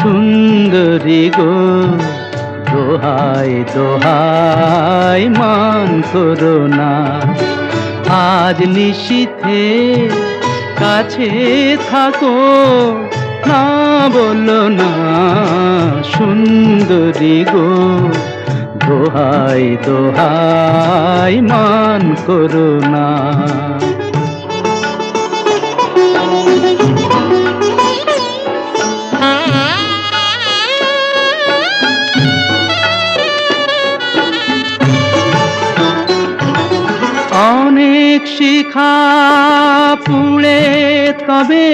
সুন্দরী গো, দোহাই দোহাই মান করো না। আজ নিশীথে কাছে থাকো, না বলো না সুন্দরী গো, দোহাই দোহাই মান করো না। অনেক শিখা পুড়ে তবে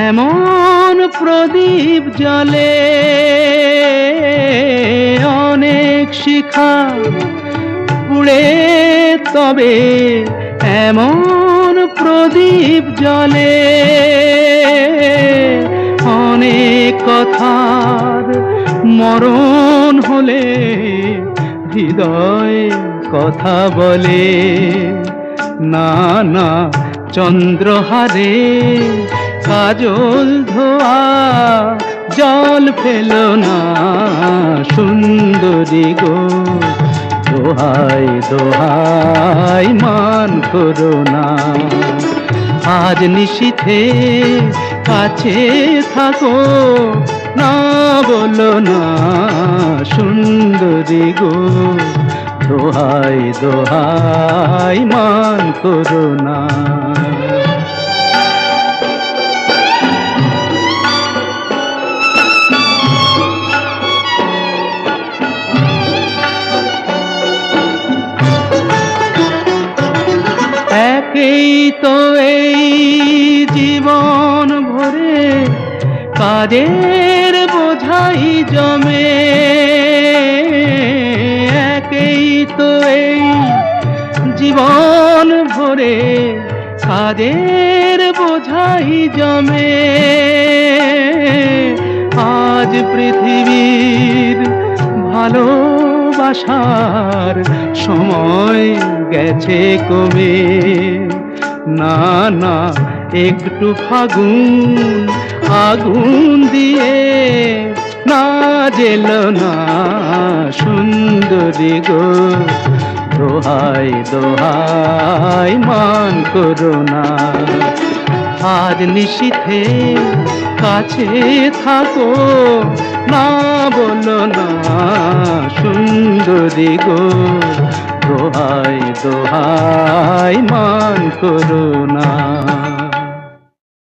এমন প্রদীপ জ্বলে, অনেক শিখা পুড়ে তবে এমন প্রদীপ জ্বলে। অনেক কথার মরণ হলে হৃদয় কথা বলে, না না চন্দ্রহারে কাজল ধোয়া জল ফেলো না সুন্দরী গো, দোহাই দোহাই মান করো না। আজ নিশীথে কাছে থাকো, না বলো না সুন্দরী গো, দোহাই দোহাই মান করো না। একেই তো এই জীবন ভরে কাজের বোঝাই জমে, একেই তো এই জীবন ভরে কাজের বোঝাই জমে। আজ পৃথিবীর ভালোবাসার সময় গেছে কমে, না না একটু ফাগুন আগুন দিয়ে না জেলো না সুন্দরী গো, দোহাই দোহাই মান করো না। আজ নিশীথে কাছে থাকো, না বলো না সুন্দরী গো, দোহাই দোহাই মান করো না।